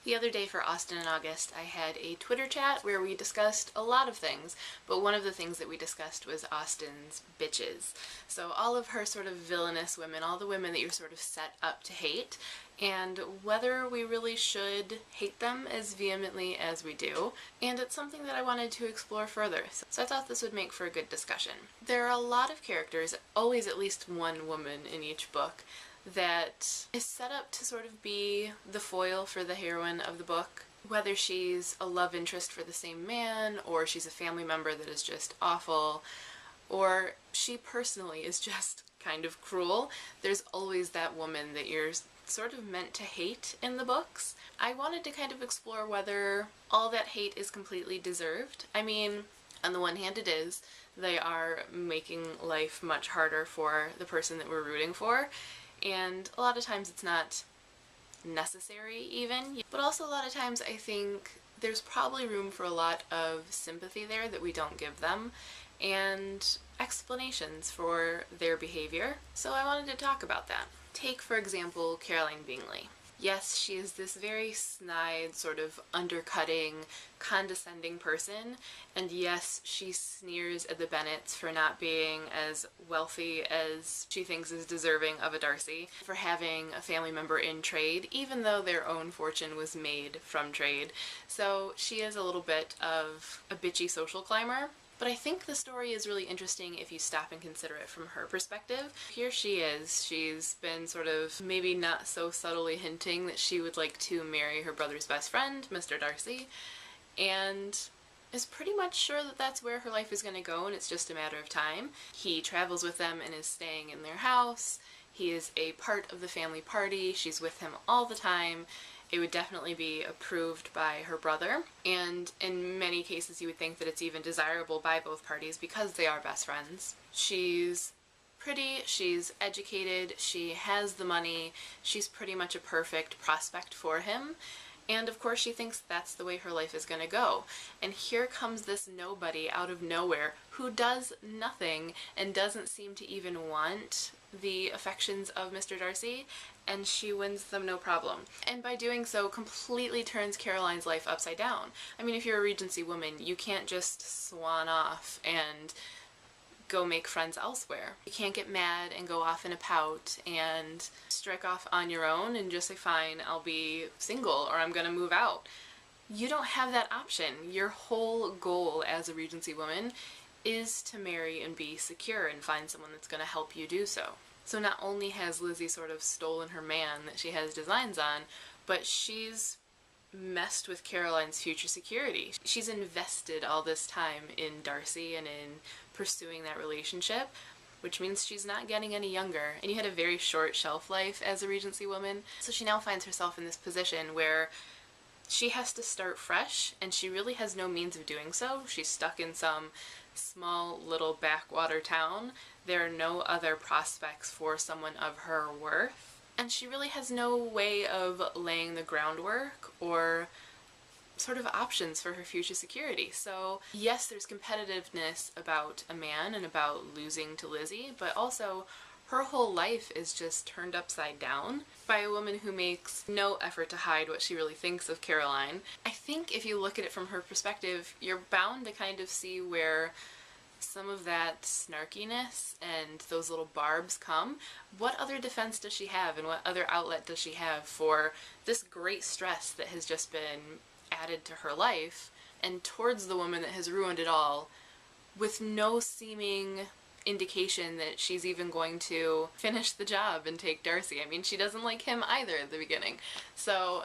The other day for Austen in August, I had a Twitter chat where we discussed a lot of things, but one of the things that we discussed was Austen's bitches. So all of her sort of villainous women, all the women that you're sort of set up to hate, and whether we really should hate them as vehemently as we do. And it's something that I wanted to explore further, so I thought this would make for a good discussion. There are a lot of characters, always at least one woman in each book, that is set up to sort of be the foil for the heroine of the book. Whether she's a love interest for the same man, or she's a family member that is just awful, or she personally is just kind of cruel, there's always that woman that you're sort of meant to hate in the books. I wanted to kind of explore whether all that hate is completely deserved. I mean, on the one hand it is. They are making life much harder for the person that we're rooting for, and a lot of times it's not necessary even, but also a lot of times I think there's probably room for a lot of sympathy there that we don't give them, and explanations for their behavior. So I wanted to talk about that. Take, for example, Caroline Bingley. Yes, she is this very snide, sort of undercutting, condescending person, and yes, she sneers at the Bennets for not being as wealthy as she thinks is deserving of a Darcy, for having a family member in trade, even though their own fortune was made from trade. So she is a little bit of a bitchy social climber. But I think the story is really interesting if you stop and consider it from her perspective. Here she is, she's been sort of maybe not so subtly hinting that she would like to marry her brother's best friend, Mr. Darcy, and is pretty much sure that that's where her life is going to go and it's just a matter of time. He travels with them and is staying in their house. He is a part of the family party. She's with him all the time. It would definitely be approved by her brother, and in many cases you would think that it's even desirable by both parties because they are best friends. She's pretty, she's educated, she has the money, she's pretty much a perfect prospect for him, and of course she thinks that's the way her life is going to go. And here comes this nobody out of nowhere who does nothing and doesn't seem to even want the affections of Mr. Darcy, and she wins them no problem. And by doing so completely turns Caroline's life upside down. I mean, if you're a Regency woman, you can't just swan off and go make friends elsewhere. You can't get mad and go off in a pout and strike off on your own and just say, fine, I'll be single or I'm gonna move out. You don't have that option. Your whole goal as a Regency woman is to marry and be secure and find someone that's going to help you do so. So not only has Lizzie sort of stolen her man that she has designs on, but she's messed with Caroline's future security. She's invested all this time in Darcy and in pursuing that relationship, which means she's not getting any younger. And you had a very short shelf life as a Regency woman, so she now finds herself in this position where she has to start fresh, and she really has no means of doing so. She's stuck in some small little backwater town. There are no other prospects for someone of her worth, and she really has no way of laying the groundwork or sort of options for her future security. So yes, there's competitiveness about a man and about losing to Lizzie, but also her whole life is just turned upside down by a woman who makes no effort to hide what she really thinks of Caroline. I think if you look at it from her perspective, you're bound to kind of see where some of that snarkiness and those little barbs come. What other defense does she have, and what other outlet does she have for this great stress that has just been added to her life and towards the woman that has ruined it all, with no seeming indication that she's even going to finish the job and take Darcy. I mean, she doesn't like him either at the beginning. So,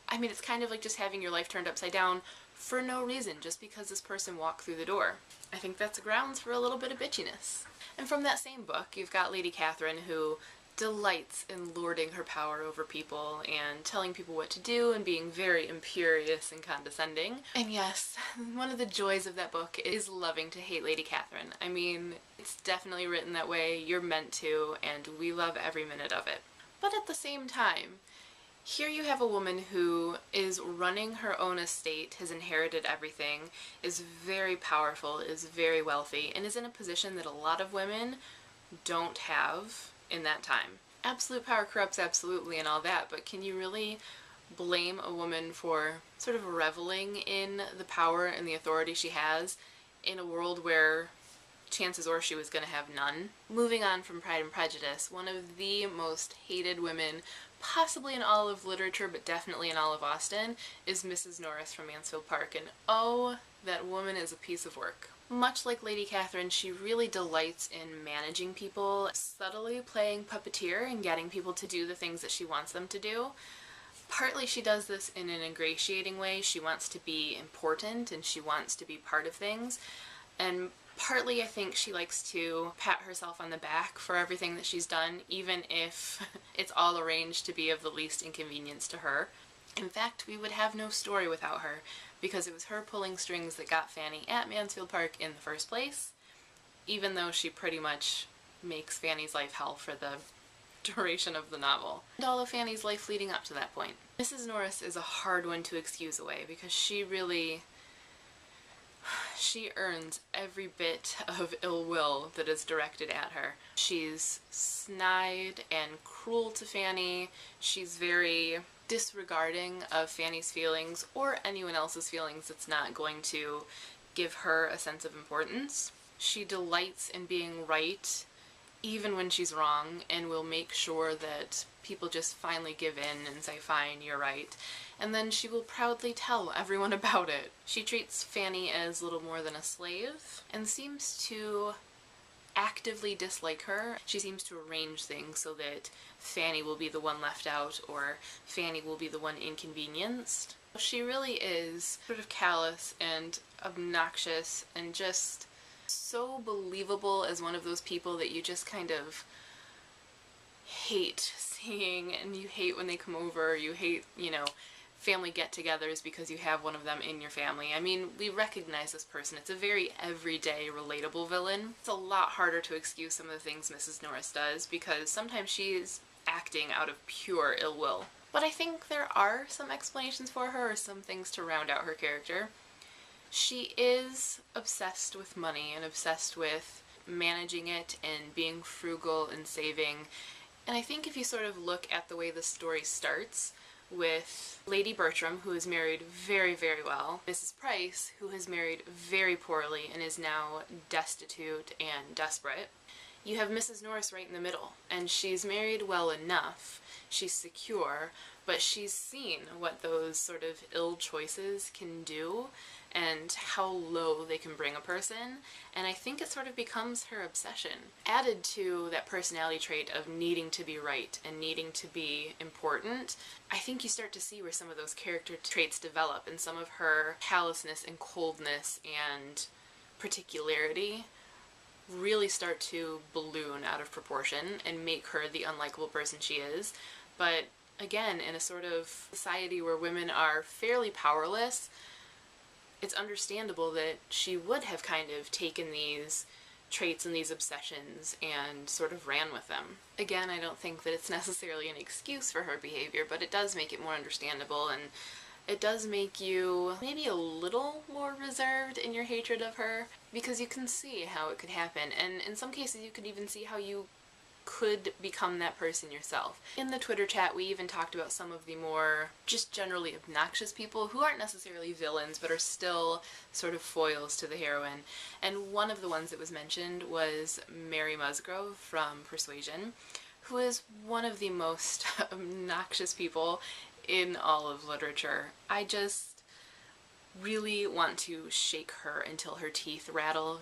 I mean, it's kind of like just having your life turned upside down for no reason, just because this person walked through the door. I think that's grounds for a little bit of bitchiness. And from that same book, you've got Lady Catherine, who delights in lording her power over people and telling people what to do and being very imperious and condescending. And yes, one of the joys of that book is loving to hate Lady Catherine. I mean, it's definitely written that way, you're meant to, and we love every minute of it. But at the same time, here you have a woman who is running her own estate, has inherited everything, is very powerful, is very wealthy, and is in a position that a lot of women don't have in that time. Absolute power corrupts absolutely and all that, but can you really blame a woman for sort of reveling in the power and the authority she has in a world where chances are she was going to have none. Moving on from Pride and Prejudice, one of the most hated women possibly in all of literature, but definitely in all of Austen, is Mrs. Norris from Mansfield Park, and oh, that woman is a piece of work. Much like Lady Catherine, she really delights in managing people, subtly playing puppeteer and getting people to do the things that she wants them to do. Partly she does this in an ingratiating way. She wants to be important and she wants to be part of things, and partly I think she likes to pat herself on the back for everything that she's done, even if it's all arranged to be of the least inconvenience to her. In fact, we would have no story without her, because it was her pulling strings that got Fanny at Mansfield Park in the first place, even though she pretty much makes Fanny's life hell for the duration of the novel, and all of Fanny's life leading up to that point. Mrs. Norris is a hard one to excuse away, because she earns every bit of ill will that is directed at her. She's snide and cruel to Fanny. She's very disregarding of Fanny's feelings or anyone else's feelings that's not going to give her a sense of importance. She delights in being right even when she's wrong, and will make sure that people just finally give in and say, fine, you're right. And then she will proudly tell everyone about it. She treats Fanny as little more than a slave, and seems to actively dislike her. She seems to arrange things so that Fanny will be the one left out, or Fanny will be the one inconvenienced. She really is sort of callous and obnoxious and just so believable as one of those people that you just kind of hate seeing, and you hate when they come over, you hate, family get-togethers because you have one of them in your family. I mean, we recognize this person. It's a very everyday, relatable villain. It's a lot harder to excuse some of the things Mrs. Norris does, because sometimes she's acting out of pure ill will. But I think there are some explanations for her, or some things to round out her character. She is obsessed with money and obsessed with managing it and being frugal and saving. And I think if you sort of look at the way the story starts, with Lady Bertram, who is married very, very well, Mrs. Price, who has married very poorly and is now destitute and desperate, you have Mrs. Norris right in the middle, and she's married well enough, she's secure, but she's seen what those sort of ill choices can do and how low they can bring a person, and I think it sort of becomes her obsession. Added to that personality trait of needing to be right and needing to be important, I think you start to see where some of those character traits develop, and some of her callousness and coldness and particularity really start to balloon out of proportion and make her the unlikable person she is. But again, in a sort of society where women are fairly powerless, it's understandable that she would have kind of taken these traits and these obsessions and sort of ran with them. Again, I don't think that it's necessarily an excuse for her behavior, but it does make it more understandable, and it does make you maybe a little more reserved in your hatred of her, because you can see how it could happen, and in some cases you could even see how you could become that person yourself. In the Twitter chat, we even talked about some of the more just generally obnoxious people who aren't necessarily villains but are still sort of foils to the heroine, and one of the ones that was mentioned was Mary Musgrove from Persuasion, who is one of the most obnoxious people in all of literature. I just really want to shake her until her teeth rattle,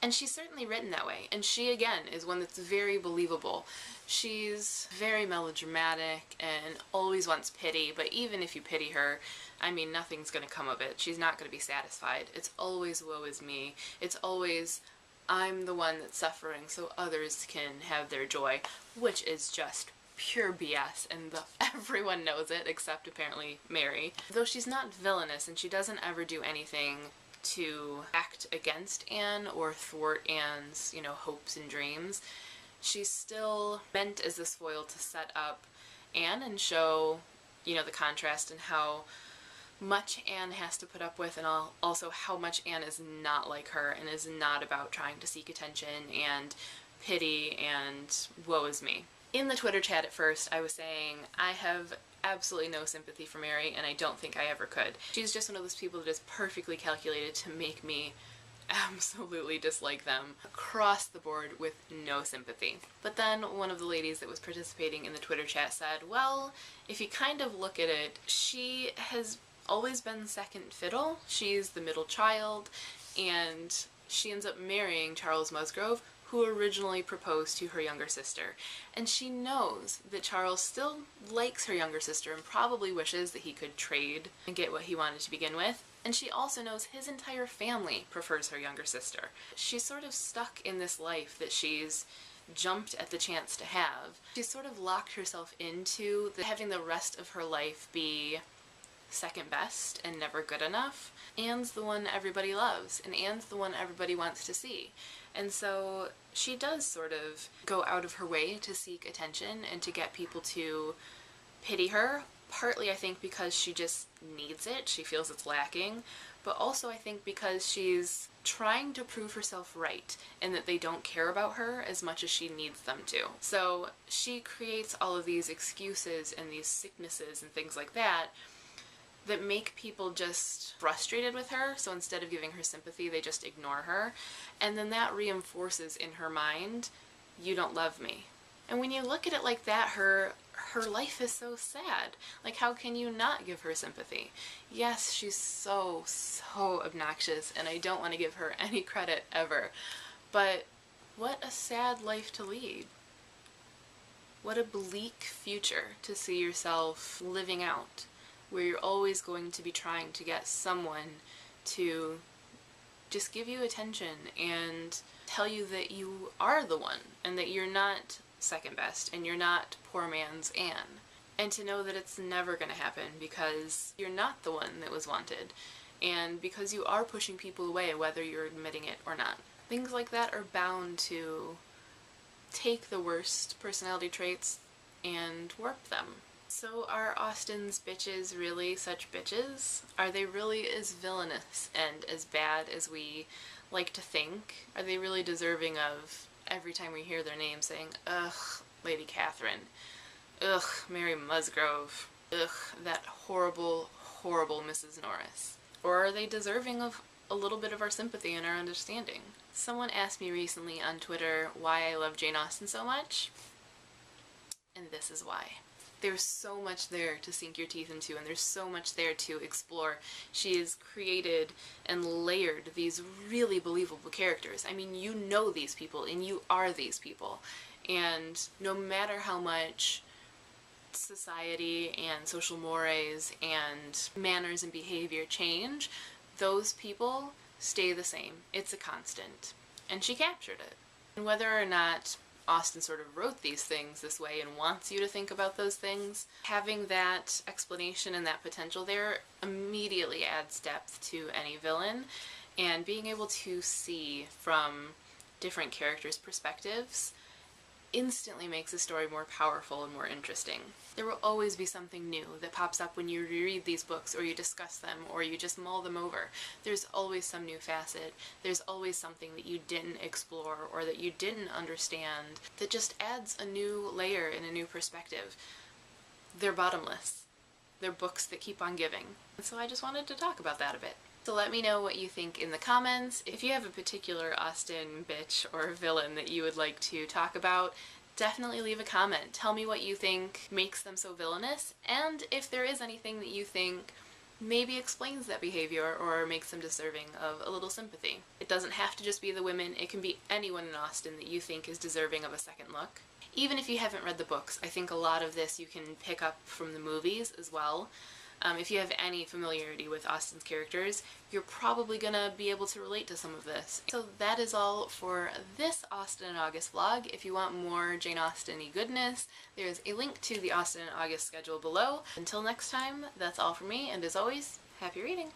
And she's certainly written that way, and she, again, is one that's very believable. She's very melodramatic and always wants pity, but even if you pity her, I mean, nothing's gonna come of it. She's not gonna be satisfied. It's always woe is me. It's always I'm the one that's suffering so others can have their joy, which is just pure BS, and everyone knows it except apparently Mary. Though she's not villainous and she doesn't ever do anything to act against Anne or thwart Anne's, hopes and dreams, she's still meant as this foil to set up Anne and show, the contrast and how much Anne has to put up with, and also how much Anne is not like her and is not about trying to seek attention and pity and woe is me. In the Twitter chat at first, I was saying I have absolutely no sympathy for Mary, and I don't think I ever could. She's just one of those people that is perfectly calculated to make me absolutely dislike them across the board with no sympathy. But then one of the ladies that was participating in the Twitter chat said, well, if you kind of look at it, she has always been second fiddle. She's the middle child, and she ends up marrying Charles Musgrove, who originally proposed to her younger sister. And she knows that Charles still likes her younger sister and probably wishes that he could trade and get what he wanted to begin with. And she also knows his entire family prefers her younger sister. She's sort of stuck in this life that she's jumped at the chance to have. She's sort of locked herself into having the rest of her life be second best and never good enough. Anne's the one everybody loves, and Anne's the one everybody wants to see. And so she does sort of go out of her way to seek attention and to get people to pity her, partly I think because she just needs it, she feels it's lacking, but also I think because she's trying to prove herself right and that they don't care about her as much as she needs them to. So she creates all of these excuses and these sicknesses and things like that that make people just frustrated with her, so instead of giving her sympathy, they just ignore her, and then that reinforces in her mind, you don't love me. And when you look at it like that, her life is so sad. Like, how can you not give her sympathy? Yes, she's so obnoxious, and I don't want to give her any credit ever, but what a sad life to lead. What a bleak future to see yourself living out, where you're always going to be trying to get someone to just give you attention and tell you that you are the one and that you're not second best and you're not poor man's Anne. And to know that it's never going to happen because you're not the one that was wanted and because you are pushing people away whether you're admitting it or not. Things like that are bound to take the worst personality traits and warp them. So are Austen's bitches really such bitches? Are they really as villainous and as bad as we like to think? Are they really deserving of, every time we hear their name, saying, ugh, Lady Catherine, ugh, Mary Musgrove, ugh, that horrible, horrible Mrs. Norris? Or are they deserving of a little bit of our sympathy and our understanding? Someone asked me recently on Twitter why I love Jane Austen so much, and this is why. There's so much there to sink your teeth into, and there's so much there to explore. She has created and layered these really believable characters. I mean, you know these people, and you are these people. And no matter how much society and social mores and manners and behavior change, those people stay the same. It's a constant. And she captured it. And whether or not Austen sort of wrote these things this way and wants you to think about those things, having that explanation and that potential there immediately adds depth to any villain, and being able to see from different characters' perspectives instantly makes a story more powerful and more interesting. There will always be something new that pops up when you reread these books or you discuss them or you just mull them over. There's always some new facet. There's always something that you didn't explore or that you didn't understand that just adds a new layer and a new perspective. They're bottomless. They're books that keep on giving. And so I just wanted to talk about that a bit. So let me know what you think in the comments. If you have a particular Austen bitch or villain that you would like to talk about, definitely leave a comment. Tell me what you think makes them so villainous, and if there is anything that you think maybe explains that behavior or makes them deserving of a little sympathy. It doesn't have to just be the women, it can be anyone in Austen that you think is deserving of a second look. Even if you haven't read the books, I think a lot of this you can pick up from the movies as well. If you have any familiarity with Austen's characters, you're probably gonna be able to relate to some of this. So that is all for this Austen in August vlog. If you want more Jane Austen-y goodness, there's a link to the Austen in August schedule below. Until next time, that's all for me, and as always, happy reading!